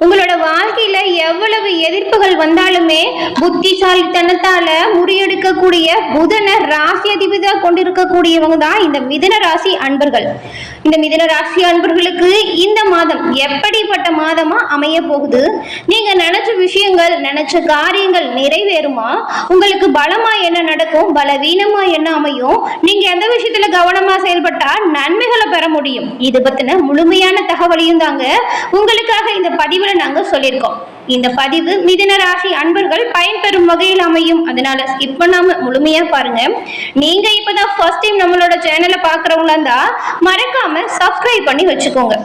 உங்களோட வாழ்க்கையில எவ்வளவு எதிர்ப்புகள் வந்தாலுமே புத்திசாலித்தனத்தால முறியெடுக்கக்கூடிய புதனை ராசி அதிபதியா கொண்டிருக்கக்கூடியவங்க தான் இந்த மிதுன ராசி அன்பர்கள். இந்த மிதுன ராசி அன்பர்களுக்கு இந்த மாதம் எப்படிப்பட்ட மாதமா அமைய போகுது? நீங்க நினைச்ச விஷயங்கள், நினைச்ச காரியங்கள் நிறைவேறுமா? உங்களுக்கு பலமா என்ன நடக்கும், பலவீனமா என்ன அமையும்? நீங்க எந்த விஷயத்துல கவனமா செயல்பட்டா நன்மைகளை பெற முடியும்? இது பத்தின முழுமையான தகவலையும் தாங்க உங்களுக்காக இந்த பதிவுல நாங்க சொல்லியிருக்கோம். இந்த பதிவு மிதுன ராசி அன்பர்கள் பயன்பெறும் வகையில் அமையும். அதனால ஸ்கிப் பண்ணாம முழுமையா பாருங்க. நீங்க இப்பதான் ஃபர்ஸ்ட் டைம் நம்மளோட சேனலை பாக்குறவங்களா இருந்தா மறக்காம சப்ஸ்கிரைப் பண்ணி வச்சுக்கோங்க.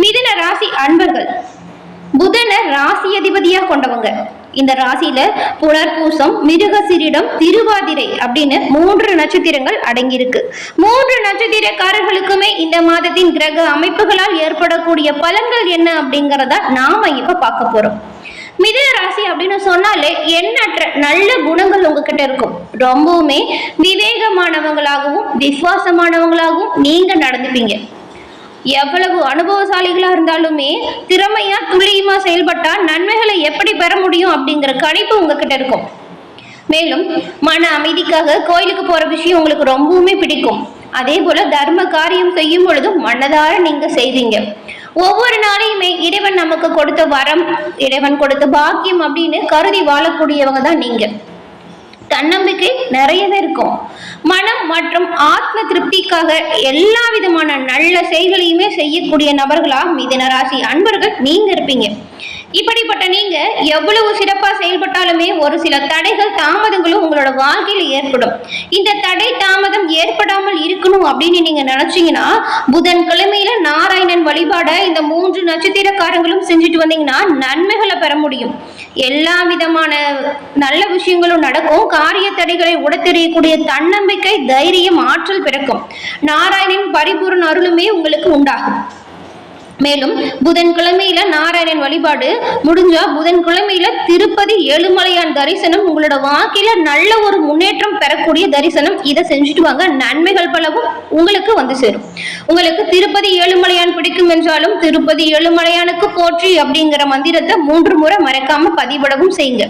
மிதுன ராசி அன்பர்கள் புதனை ராசி அதிபதியா கொண்டவங்க. இந்த ராசியில புனர்பூசம், மிருகசீரிடம், திருவாதிரை அப்படின்னு 3 நட்சத்திரங்கள் அடங்கியிருக்கு. 3 நட்சத்திரக்காரர்களுக்குமே இந்த மாதத்தின் கிரக அமைப்புகளால் ஏற்படக்கூடிய பலன்கள் என்ன அப்படிங்கறத நாம இப்ப பார்க்க போறோம். மிதுன ராசி அப்படின்னு சொன்னாலே எண்ணற்ற நல்ல குணங்கள் உங்ககிட்ட இருக்கும். ரொம்பவுமே விவேகமானவங்களாகவும் விசுவாசமானவங்களாகவும் நீங்க நடந்துப்பீங்க. எவ்வளவு அனுபவசாலிகளா இருந்தாலுமே திறமையா துல்லியமா செயல்பட்டா நன்மைகளை எப்படி பெற முடியும் அப்படிங்கிற கணிப்பு உங்ககிட்ட இருக்கும். மேலும் மன அமைதிக்காக கோயிலுக்கு போற விஷயம் உங்களுக்கு ரொம்பவுமே பிடிக்கும். அதே போல தர்ம காரியம் செய்யும் பொழுது மனதார நீங்க செய்வீங்க. ஒவ்வொரு நாளையுமே இறைவன் நமக்கு கொடுத்த வரம், இறைவன் கொடுத்த பாக்கியம் அப்படின்னு கருதி வாழக்கூடியவங்க தான் நீங்க. தன்னம்பிக்கை நிறையவே இருக்கும். மனம் மற்றும் ஆத்ம திருப்திக்காக எல்லா விதமான நல்ல செயல்களையுமே செய்யக்கூடிய நபர்களா மிதுன ராசி அன்பர்கள் நீங்க இருப்பீங்க. இப்படிப்பட்ட நீங்க எவ்வளவு சிறப்பா செயல்பட்டாலுமே ஒரு சில தடைகள், தாமதங்களும் உங்களோட வாழ்க்கையில ஏற்படும். இந்த தடை தாமதம் ஏற்படாமல் இருக்கணும் அப்படின்னு நீங்க நினைச்சீங்கன்னா புதன் கிழமையில நாராயணன் வழிபாட இந்த 3 நட்சத்திரக்காரங்களும் செஞ்சுட்டு வந்தீங்கன்னா நன்மைகளை பெற முடியும். எல்லா விதமான நல்ல விஷயங்களும் நடக்கும். காரிய தடைகளை உடைத்தெறியக்கூடிய தன்னம்பிக்கை, தைரியம், ஆற்றல் பிறக்கும். நாராயணன் பரிபூர்ண அருளுமே உங்களுக்கு உண்டாகும். மேலும் புதன்கிழமையில நாராயணன் வழிபாடு முடிஞ்சா புதன்கிழமையில திருப்பதி ஏழுமலையான் தரிசனம் உங்களோட வாழ்க்கையில நல்ல ஒரு முன்னேற்றம் பெறக்கூடிய தரிசனம். இதை செஞ்சுட்டு வாங்க, நன்மைகள் பலவும் உங்களுக்கு வந்து சேரும். உங்களுக்கு திருப்பதி ஏழுமலையான் பிடிக்கும் என்றாலும் திருப்பதி ஏழுமலையானுக்கு போற்றி அப்படிங்கிற மந்திரத்தை 3 முறை மறக்காம பதிவிடவும் செய்யுங்க.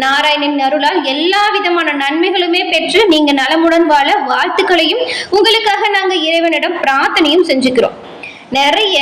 நாராயணன் அருளால் எல்லா விதமான நன்மைகளுமே பெற்று நீங்க நலமுடன் வாழ வாழ்த்துக்களையும் உங்களுக்காக நாங்க இறைவனிடம் பிரார்த்தனையும் செஞ்சுக்கிறோம். நிறைய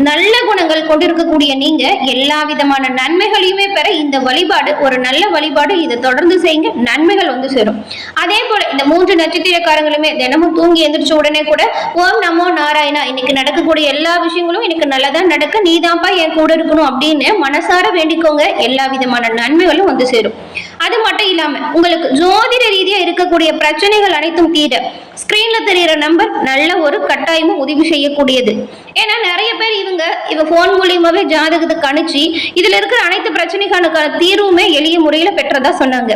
நல்ல குணங்கள் கொண்டிருக்கக்கூடிய நீங்க எல்லா விதமான நன்மைகளையுமே பெற இந்த வழிபாடு ஒரு நல்ல வழிபாடு. இதை தொடர்ந்து செய்யுங்க, நன்மைகள் வந்து சேரும். அதே போல இந்த 3 நட்சத்திரக்காரங்களுமே தினமும் தூங்கி எந்திரிச்ச உடனே கூட ஓம் நமோ நாராயணா, இன்னைக்கு நடக்கக்கூடிய எல்லா விஷயங்களும் எனக்கு நல்லதா நடக்க, நீதான்ப்பா என் கூட இருக்கணும் அப்படின்னு மனசார வேண்டிக்கோங்க. எல்லா விதமான நன்மைகளும் வந்து சேரும். அது மட்டும் இல்லாம உங்களுக்கு ஜோதிட ரீதியா இருக்கக்கூடிய பிரச்சனைகள் அனைத்தும் தீர ஸ்கிரீன்ல தெரிகிற நம்பர் நல்ல ஒரு கட்டாயமும் உதவி செய்யக்கூடியது. ஏன்னா நிறைய பேர் இவ போன் மூலியமாவே ஜாதகத்தை கணிச்சு இதுல இருக்கிற அனைத்து பிரச்சனைகளுக்கான தீர்வுமே எளிய முறையில பெற்றதா சொன்னாங்க.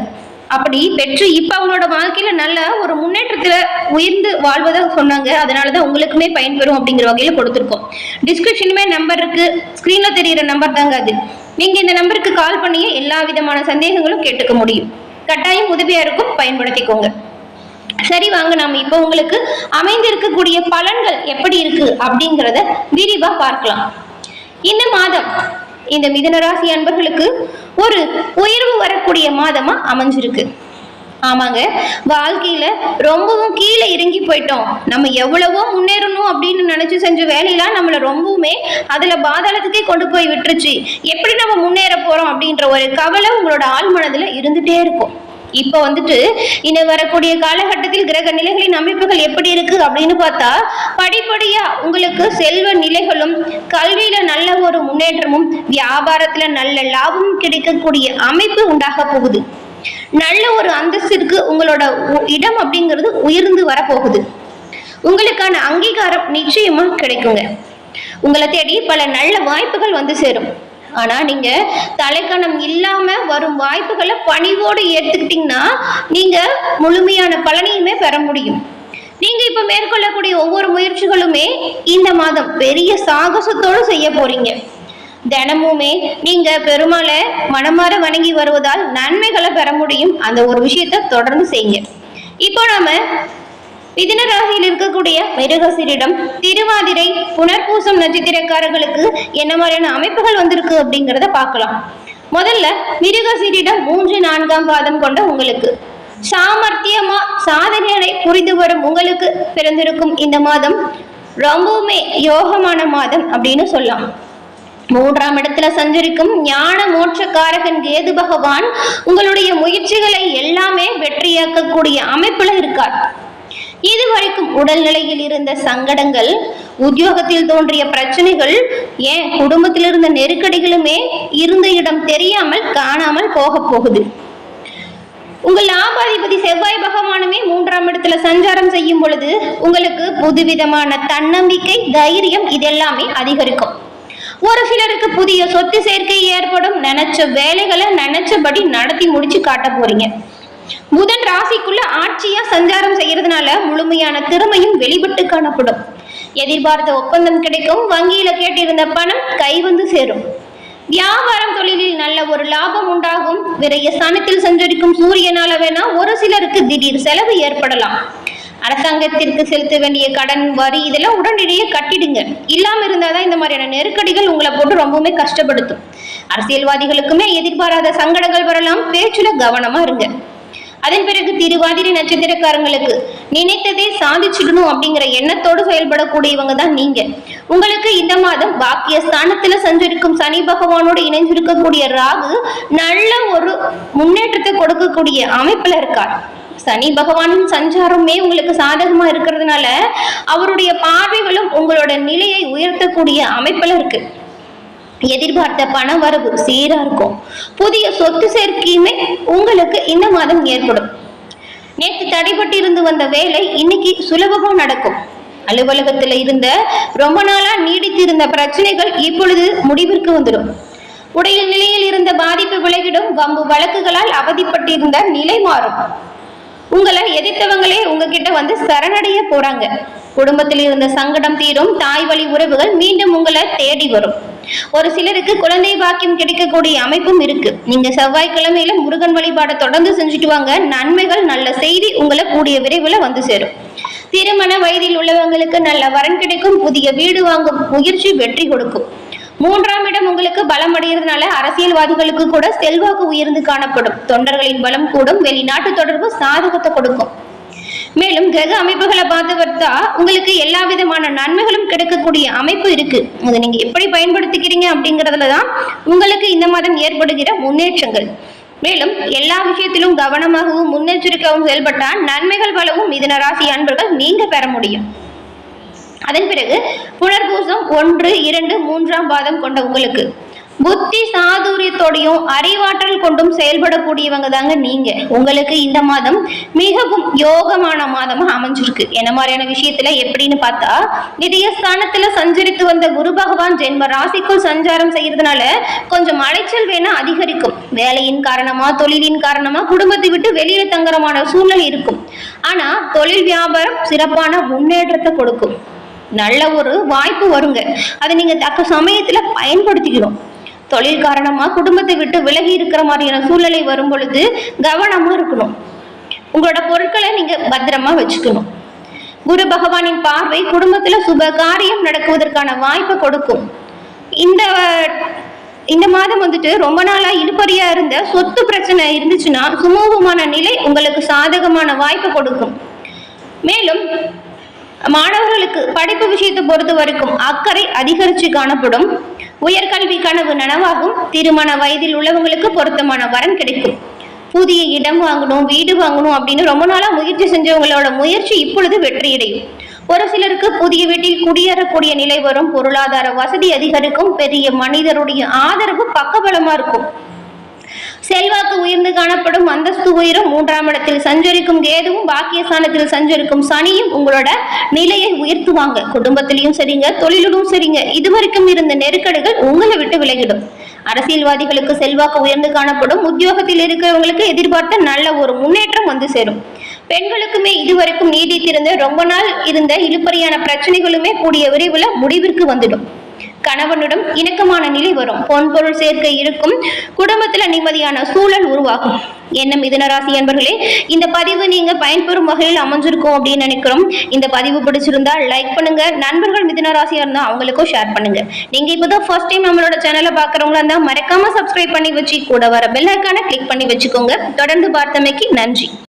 அப்படி பெற்று இப்ப அவங்களோட வாழ்க்கையில நல்ல ஒரு முன்னேற்றத்துல உயர்ந்து வாழ்வதாக சொன்னாங்க. அதனாலதான் உங்களுக்குமே பயன்பெறும் அப்படிங்கிற வகையில கொடுத்திருக்கோம். டிஸ்கிரிப்ஷனுமே நம்பர் இருக்கு, ஸ்கிரீன்ல தெரிகிற நம்பர் தாங்க அது. நீங்க இந்த நம்பருக்கு கால் பண்ணியே எல்லா விதமான சந்தேகங்களும் கேட்டுக்க முடியும். கட்டாயம் உதவியா இருக்கும், பயன்படுத்திக்கோங்க. சரி, வாங்க நாம இப்போ உங்களுக்கு அமைந்திருக்கக்கூடிய பலன்கள் எப்படி இருக்கு அப்படிங்கிறத விரிவா பார்க்கலாம். இந்த மாதம் இந்த மிதுன ராசி அன்பர்களுக்கு ஒரு உயர்வு வரக்கூடிய மாதமா அமைஞ்சிருக்கு. ஆமாங்க, வாழ்க்கையில ரொம்பவும் கீழே இறங்கி போயிட்டோம். நம்ம எவ்வளவோ முன்னேறணும் அப்படின்னு நினைச்சு செஞ்ச வேலையெல்லாம் நம்மள ரொம்பவுமே அதுல பாதாளத்துக்கே கொண்டு போய் விட்டுருச்சு. எப்படி நம்ம முன்னேற போறோம் அப்படின்ற ஒரு கவலை உங்களோட ஆழ் மனதுல இருந்துட்டே இருக்கும். இப்ப வந்துட்டு இன்னும் வரக்கூடிய காலகட்டத்தில் கிரக நிலைகளின் அமைப்புகள் எப்படி இருக்கு அப்படின்னு பார்த்தா படிப்படியா உங்களுக்கு செல்வ நிலைகளும், கல்வியில நல்ல ஒரு முன்னேற்றமும், வியாபாரத்துல நல்ல லாபமும் கிடைக்கக்கூடிய அமைப்பு உண்டாக போகுது. நல்ல ஒரு அந்தஸ்திற்கு உங்களோட இடம் அப்படிங்கிறது உயர்ந்து வரப்போகுது. உங்களுக்கான அங்கீகாரம் நிச்சயமா கிடைக்குங்க. உங்களை தேடி பல நல்ல வாய்ப்புகள் வந்து சேரும். ஆனா நீங்க தலைக்கணம் இல்லாம வரும் வாய்ப்புகளை பணிவோடு ஏத்துக்கிட்டீங்கன்னா நீங்க முழுமையான பலனையுமே பெற முடியும். நீங்க இப்ப மேற்கொள்ளக்கூடிய ஒவ்வொரு முயற்சிகளுமே இந்த மாதம் பெரிய சாகசத்தோடு செய்ய போறீங்க. தினமுமே நீங்க பெருமாளை மனமாற வணங்கி வருவதால் நன்மைகளை பெற முடியும். அந்த ஒரு விஷயத்த தொடர்ந்து செய்யுங்க. இப்போ நாம மிதுன ராசியில் இருக்கக்கூடிய மிருகசீரிடம், திருவாதிரை, புனர்பூசம் நட்சத்திரக்காரர்களுக்கு என்ன மாதிரியான அமைப்புகள் வந்திருக்கு அப்படிங்கிறத பார்க்கலாம். முதல்ல மிருகசீரிடம் 3, 4ஆம் பாதம் கொண்ட உங்களுக்கு சாமர்த்தியமா சாதனைகளை புரிந்து வரும் உங்களுக்கு பிறந்திருக்கும் இந்த மாதம் ரொம்பவுமே யோகமான மாதம் அப்படின்னு சொல்லலாம். 3ஆம் இடத்துல சஞ்சரிக்கும் ஞான மோட்சக்காரகன் கேது பகவான் உங்களுடைய முயற்சிகளை எல்லாமே வெற்றியாக்கக்கூடிய அமைப்புல இருக்கார். இதுவரைக்கும் உடல்நிலையில் இருந்த சங்கடங்கள், உத்தியோகத்தில் தோன்றிய பிரச்சனைகள், ஏன் குடும்பத்தில் இருந்த நெருக்கடிகளுமே இருந்த இடம் தெரியாமல் காணாமல் போக போகுது. உங்கள் லாபாதிபதி செவ்வாய் பகவானுமே 3ஆம் இடத்துல சஞ்சாரம் செய்யும் பொழுது உங்களுக்கு புதுவிதமான தன்னம்பிக்கை, தைரியம் இதெல்லாமே அதிகரிக்கும். ஒரு சிலருக்கு புதிய சொத்து சேர்க்கை ஏற்படும். நினைச்ச வேலைகளை நினைச்சபடி நடத்தி முடிச்சு காட்ட போறீங்க. புதன் ராசிக்குள்ள ஆட்சியா சஞ்சாரம் செய்யறதுனால முழுமையான திறமையும் வெளிப்பட்டு காணப்படும். எதிர்பார்த்த ஒப்பந்தம் கிடைக்கும். வங்கியில கேட்டிருந்த பணம் கை வந்து சேரும். வியாபாரம் தொழிலில் நல்ல ஒரு லாபம் உண்டாகும். விரைய ஸ்தானத்தில் சஞ்சரிக்கும் சூரியனால வேணா ஒரு சிலருக்கு திடீர் செலவு ஏற்படலாம். அரசாங்கத்திற்கு செலுத்த வேண்டிய கடன், வரி இதெல்லாம் உடனடியே கட்டிடுங்க. இல்லாம இருந்தாதான் இந்த மாதிரியான நெருக்கடிகள் உங்களை போட்டு ரொம்பவுமே கஷ்டப்படுத்தும். அரசியல்வாதிகளுக்குமே எதிர்பாராத சங்கடங்கள் வரலாம். பேச்சுல கவனமா இருங்க. அதன் பிறகு திருவாதிரை நட்சத்திரக்காரங்களுக்கு நினைத்ததே சாதிச்சிடணும் அப்படிங்கிற எண்ணத்தோடு செயல்படக்கூடியவங்க தான் நீங்க. உங்களுக்கு இந்த மாதம் பாக்கிய ஸ்தானத்துல சஞ்சரிக்கும் சனி பகவானோடு இணைஞ்சிருக்கக்கூடிய ராகு நல்ல ஒரு முன்னேற்றத்தை கொடுக்கக்கூடிய அமைப்புல இருக்கார். சனி பகவானின் சஞ்சாரமே உங்களுக்கு சாதகமா இருக்கிறதுனால அவருடைய பார்வைகளும் உங்களோட நிலையை உயர்த்தக்கூடிய அமைப்புல இருக்கு. எதிர்பார்த்த பண வரவு சீரா இருக்கும். புதிய சொத்து சேர்க்கையுமே உங்களுக்கு இந்த மாதம் ஏற்படும். நேற்று தடைபட்டு இருந்து வந்த வேலை இன்னைக்கு சுலபமா நடக்கும். அலுவலகத்துல இருந்த ரொம்ப நாளா நீடித்திருந்த பிரச்சனைகள் இப்பொழுது முடிவிற்கு வந்துடும். உடல் நிலையில் இருந்த பாதிப்பு விலகிடும். வம்பு வழக்குகளால் அவதிப்பட்டிருந்த நிலை மாறும். உங்களை எதிர்த்தவங்களே உங்ககிட்ட வந்து சரணடைய போறாங்க. குடும்பத்தில் இருந்த சங்கடம் தீரும். தாய் வழி உறவுகள் மீண்டும் உங்களை தேடி வரும். ஒரு சிலருக்கு குழந்தை பாக்கியம் கிடைக்கக்கூடிய அமைப்பும் இருக்கு. நீங்க செவ்வாய்க்கிழமையில முருகன் வழிபாடை தொடர்ந்து செஞ்சுட்டு வாங்க. நன்மைகள், நல்ல செய்தி உங்களை கூடிய விரைவில் வந்து சேரும். திருமண வயதில் உள்ளவங்களுக்கு நல்ல வரன் கிடைக்கும். புதிய வீடு வாங்கும் முயற்சி வெற்றி கொடுக்கும். 3ஆம் இடம் உங்களுக்கு பலம் அடைகிறதுனால அரசியல்வாதிகளுக்கு கூட செல்வாக்கு உயர்ந்து காணப்படும். தொண்டர்களின் பலம் கூடும். வெளிநாட்டு தொடர்பு சாதகத்தை கொடுக்கும். மேலும் கிரக அமைப்புகளை பார்த்து வந்தா உங்களுக்கு எல்லா விதமான நன்மைகளும் கிடைக்கக்கூடிய அமைப்பு இருக்கு. அதை நீங்க எப்படி பயன்படுத்திக்கிறீங்க அப்படிங்கறதுலதான் உங்களுக்கு இந்த மாதம் ஏற்படுகிற முன்னேற்றங்கள். மேலும் எல்லா விஷயத்திலும் கவனமாகவும் முன்னெச்சரிக்கையாகவும் செயல்பட்டால் நன்மைகள் பலவும் மிதுன ராசி அன்பர்கள் நீங்க பெற முடியும். அதன் பிறகு புனர்பூசம் 1, 2, 3ஆம் பாதம் கொண்ட உங்களுக்கு புத்தி சாதுரியத்தோடையும் அறிவாற்றல் கொண்டும் செயல்படக்கூடியவங்க தாங்க நீங்க. உங்களுக்கு இந்த மாதம் மிகவும் யோகமான மாதமா அமைஞ்சிருக்கு. என்ன மாதிரியான விஷயத்துல எப்படின்னு பார்த்தா, நிதியஸ்தானத்துல சஞ்சரித்து வந்த குரு பகவான் ஜென்ம ராசிக்குள் சஞ்சாரம் செய்யறதுனால கொஞ்சம் அலைச்சல் வேணா அதிகரிக்கும். வேலையின் காரணமா, தொழிலின் காரணமா குடும்பத்தை விட்டு வெளியில தங்குறமான சூழ்நிலை இருக்கும். ஆனா தொழில் வியாபாரம் சிறப்பான முன்னேற்றத்தை கொடுக்கும். நல்ல ஒரு வாய்ப்பு வருங்க. அதை நீங்க தக்க சமயத்துல பயன்படுத்திக்கணும். தொழில் காரணமா குடும்பத்தை விட்டு விலகி இருக்கிற மாதிரியான சூழ்நிலை வரும் பொழுது கவனமா இருக்கணும். உங்களோட பொருட்களை நீங்க பத்திரமா வச்சுக்கணும். குரு பகவானின் பார்வை குடும்பத்துல சுப காரியம் நடக்குவதற்கான வாய்ப்பை கொடுக்கும். இந்த மாதம் வந்துட்டு ரொம்ப நாளா இழுபறியா இருந்த சொத்து பிரச்சனை இருந்துச்சுன்னா சுமூகமான நிலை உங்களுக்கு சாதகமான வாய்ப்பை கொடுக்கும். மேலும் மாணவர்களுக்கு படிப்பு விஷயத்தை பொறுத்த வரைக்கும் அக்கறை அதிகரிச்சு காணப்படும். உயர்கல்வி கனவு நனவாகும். திருமண வயதில் உள்ளவங்களுக்கு பொருத்தமான வரன் கிடைக்கும். புதிய இடம் வாங்கணும், வீடு வாங்கணும் அப்படின்னு ரொம்ப நாளா முயற்சி செஞ்சவங்களோட முயற்சி இப்பொழுது வெற்றியடையும். ஒரு சிலருக்கு புதிய வீட்டில் குடியேறக்கூடிய நிலை வரும். பொருளாதார வசதி அதிகரிக்கும். பெரிய மனிதருடைய ஆதரவு பக்கபலமா இருக்கும். செல்வாக்கு உயர்ந்து காணப்படும். அந்தஸ்து உயரும். 3ஆம் இடத்தில் சஞ்சரிக்கும் கேதுவும் பாக்கியஸ்தானத்தில் சஞ்சரிக்கும் சனியும் உங்களோட நிலையை உயர்த்துவாங்க. குடும்பத்திலையும் சரிங்க, தொழிலும் சரிங்க, இதுவரைக்கும் இருந்த நெருக்கடிகள் உங்களை விட்டு விலகிடும். அரசியல்வாதிகளுக்கு செல்வாக்கு உயர்ந்து காணப்படும். உத்தியோகத்தில் இருக்கிறவங்களுக்கு எதிர்பார்த்த நல்ல ஒரு முன்னேற்றம் வந்து சேரும். பெண்களுக்குமே இதுவரைக்கும் நீடித்திருந்த ரொம்ப நாள் இருந்த இழுபறியான பிரச்சனைகளுமே கூடிய விரைவில் முடிவிற்கு வந்துடும். கணவனுடன் இணக்கமான நிலை வரும், பொன்பொருள் சேர்க்கை இருக்கும், குடும்பத்துல நிம்மதியான சூழல் உருவாகும். என்ன மிதுன ராசி அன்பர்களே, இந்த பதிவு நீங்க பயன்பெறும் வகையில் அமைஞ்சிருக்கும் அப்படின்னு நினைக்கிறோம். இந்த பதிவு பிடிச்சிருந்தா லைக் பண்ணுங்க, நண்பர்கள் மிதுன ராசியா இருந்தா அவங்களுக்கும் ஷேர் பண்ணுங்க. நீங்க இப்பதான் ஃபர்ஸ்ட் டைம் நம்மளோட சேனலை பாக்குறவங்களா இருந்தா மறக்காம சப்ஸ்கிரைப் பண்ணி வச்சு கூட வர பெல் ஐக்கானை கிளிக் பண்ணி வச்சுக்கோங்க. தொடர்ந்து பார்த்தமைக்கு நன்றி.